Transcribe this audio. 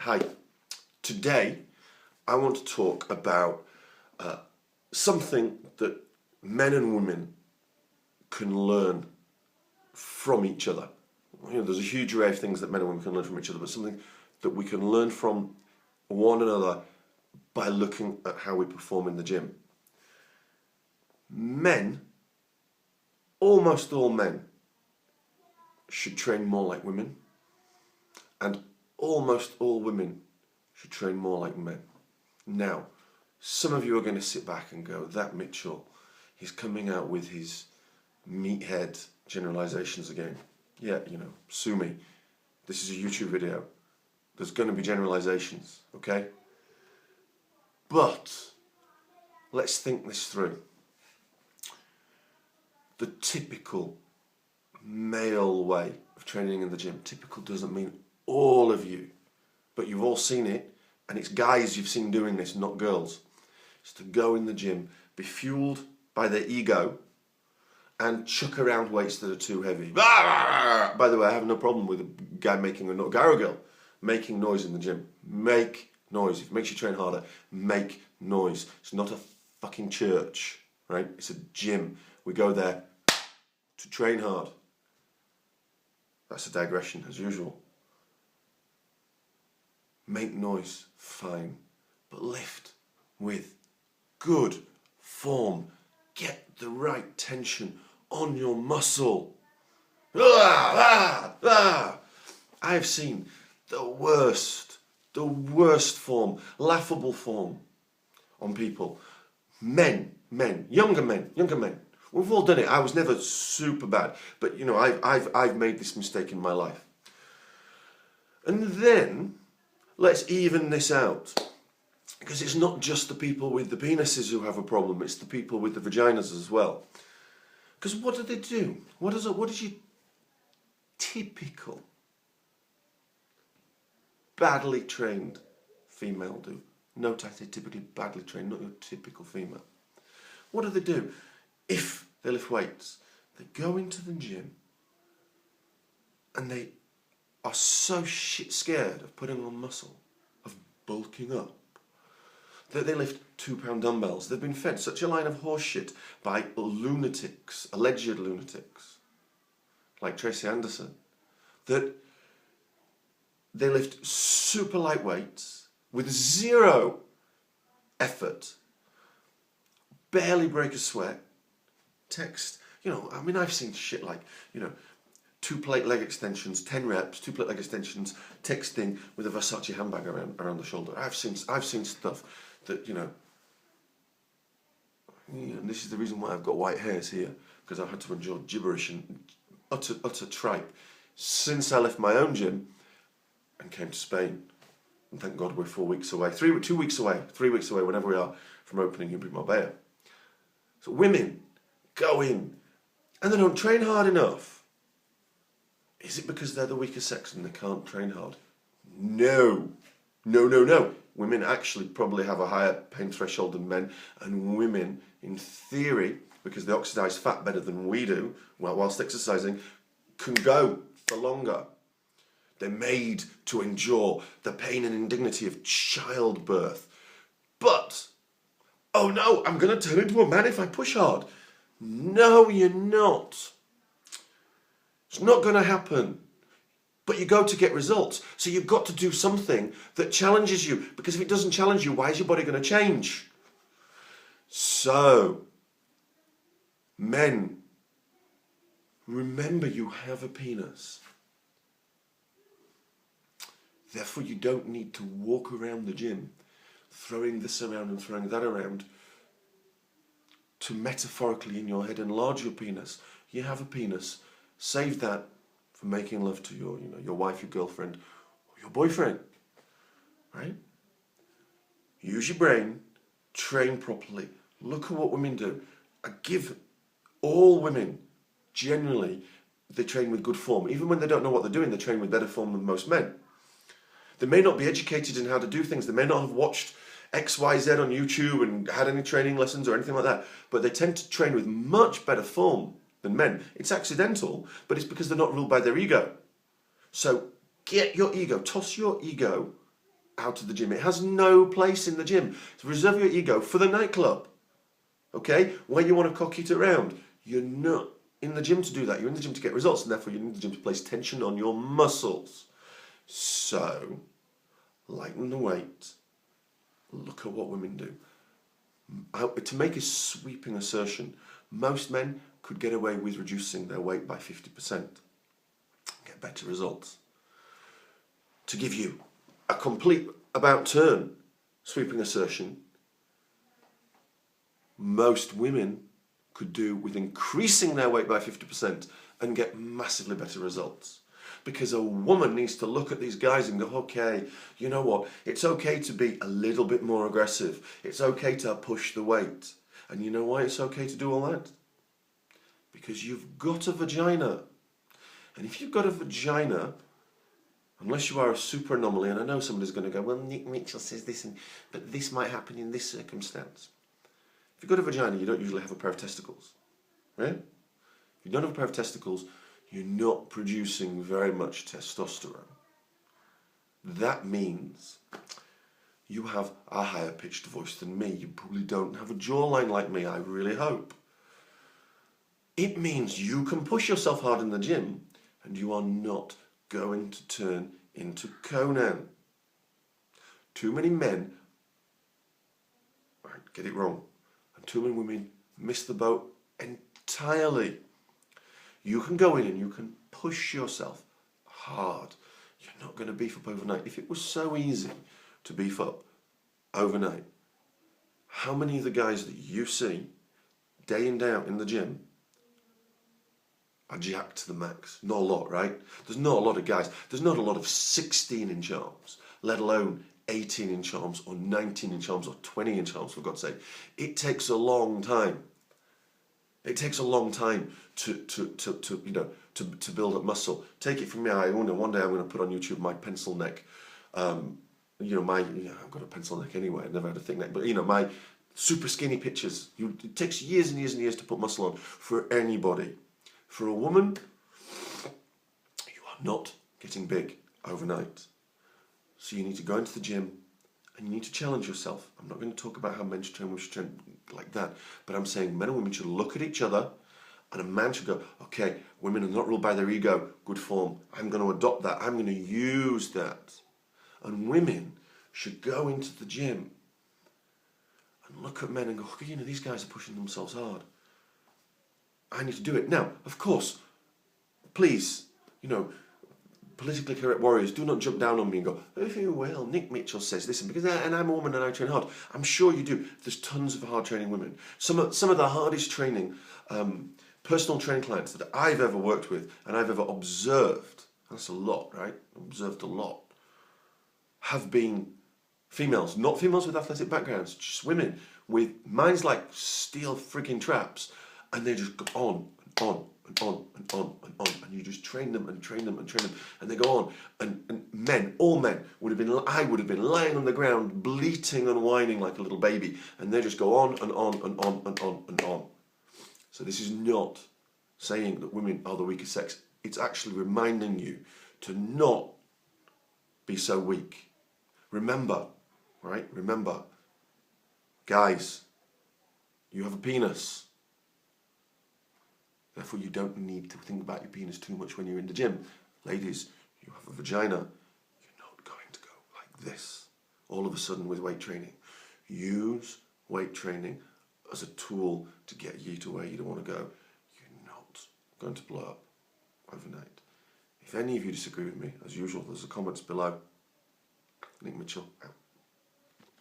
Hi, today I want to talk about something that men and women can learn from each other. There's a huge array of things that men and women can learn from each other, but something that we can learn from one another by looking at how we perform in the gym. Men, almost all men, should train more like women, and almost all women should train more like men. Now, some of you are going to sit back and go, that Mitchell, he's coming out with his meathead generalizations again. Yeah, sue me. This is a YouTube video. There's going to be generalizations, okay? But let's think this through. The typical male way of training in the gym, typical doesn't mean all of you, but you've all seen it, and it's guys you've seen doing this, not girls. It's to go in the gym, be fueled by their ego, and chuck around weights that are too heavy. By the way, I have no problem with a guy or girl making noise in the gym. Make noise. If it makes you train harder, make noise. It's not a fucking church, right? It's a gym. We go there to train hard. That's a digression, as usual. Make noise, fine, but lift with good form. Get the right tension on your muscle. I've seen the worst form, laughable form on people. Men, younger men. We've all done it. I was never super bad, but I've made this mistake in my life. And then let's even this out, because it's not just the people with the penises who have a problem, it's the people with the vaginas as well. Because what do? What is your typical badly trained female do? Note I say typically badly trained, not your typical female. What do? If they lift weights, they go into the gym and they are so shit scared of putting on muscle, of bulking up, that they lift 2-pound dumbbells. They've been fed such a line of horseshit by lunatics, alleged lunatics, like Tracy Anderson, that they lift super light weights with zero effort, barely break a sweat, I've seen shit like, 2-plate leg extensions, 10 reps, 2-plate leg extensions, texting with a Versace handbag around the shoulder. I've seen stuff that, and this is the reason why I've got white hairs here, because I've had to endure gibberish and utter tripe since I left my own gym and came to Spain. And thank God we're 4 weeks away, 3 weeks away, whenever we are, from opening in Marbella. So women go in and they don't train hard enough. Is it because they're the weaker sex and they can't train hard? No. Women actually probably have a higher pain threshold than men, and women, in theory, because they oxidize fat better than we do, whilst exercising, can go for longer. They're made to endure the pain and indignity of childbirth. But, oh no, I'm going to turn into a man if I push hard. No, you're not. It's not going to happen. But you go to get results. So you've got to do something that challenges you. Because if it doesn't challenge you, why is your body going to change? So, men, remember you have a penis. Therefore, you don't need to walk around the gym throwing this around and throwing that around to metaphorically in your head enlarge your penis. You have a penis. Save that for making love to your wife, your girlfriend, or your boyfriend, right? Use your brain, train properly. Look at what women do. I give all women, generally, they train with good form. Even when they don't know what they're doing, they train with better form than most men. They may not be educated in how to do things. They may not have watched XYZ on YouTube and had any training lessons or anything like that, but they tend to train with much better form than men. It's accidental, but it's because they're not ruled by their ego. So get your ego, toss your ego out of the gym. It has no place in the gym. So reserve your ego for the nightclub. Okay? Where you want to cock it around. You're not in the gym to do that. You're in the gym to get results, and therefore you're in the gym to place tension on your muscles. So, lighten the weight. Look at what women do. To make a sweeping assertion, most men could get away with reducing their weight by 50%. Get better results. To give you a complete about turn sweeping assertion, most women could do with increasing their weight by 50% and get massively better results. Because a woman needs to look at these guys and go, okay, you know what? It's okay to be a little bit more aggressive. It's okay to push the weight. And you know why it's okay to do all that? Because you've got a vagina. And if you've got a vagina, unless you are a super anomaly, and I know somebody's going to go, well, Nick Mitchell says this, but this might happen in this circumstance. If you've got a vagina, you don't usually have a pair of testicles. Right? If you don't have a pair of testicles, you're not producing very much testosterone. That means you have a higher pitched voice than me. You probably don't have a jawline like me, I really hope. It means you can push yourself hard in the gym and you are not going to turn into Conan. Too many men get it wrong, and too many women miss the boat entirely. You can go in and you can push yourself hard. You're not going to beef up overnight. If it was so easy to beef up overnight, how many of the guys that you see day in, day out in the gym are jacked to the max? Not a lot, right? There's not a lot of guys. There's not a lot of 16-inch arms, let alone 18-inch arms or 19-inch arms or 20-inch arms, for God's sake. It takes a long time. It takes a long time to build up muscle. Take it from me. One day I'm going to put on YouTube my pencil neck. I've got a pencil neck anyway. I've never had a thick neck, but my super skinny pictures. It takes years and years and years to put muscle on for anybody. For a woman, you are not getting big overnight. So you need to go into the gym and you need to challenge yourself. I'm not going to talk about how men should train, women should train like that, but I'm saying men and women should look at each other, and a man should go, okay, women are not ruled by their ego, good form. I'm going to adopt that. I'm going to use that. And women should go into the gym and look at men and go, okay, these guys are pushing themselves hard. I need to do it. Now, of course, please, politically correct warriors, do not jump down on me and go, oh, well, Nick Mitchell says this, and I'm a woman and I train hard. I'm sure you do. There's tons of hard training women. Some of the hardest training, personal training clients that I've ever worked with and I've ever observed, that's a lot, right? Observed a lot, have been females, not females with athletic backgrounds, just women with minds like steel freaking traps, and they just go on and on and on and on and on, and you just train them and train them and train them, and they go on, and men, all men I would have been lying on the ground bleating and whining like a little baby, and they just go on and on and on and on and on. So this is not saying that women are the weaker sex. It's actually reminding you to not be so weak. Remember, right? Remember, guys, you have a penis. Therefore, you don't need to think about your penis too much when you're in the gym. Ladies, you have a vagina. You're not going to go like this all of a sudden with weight training. Use weight training as a tool to get you to where you want to go. You're not going to blow up overnight. If any of you disagree with me, as usual, there's the comments below. Nick Mitchell out.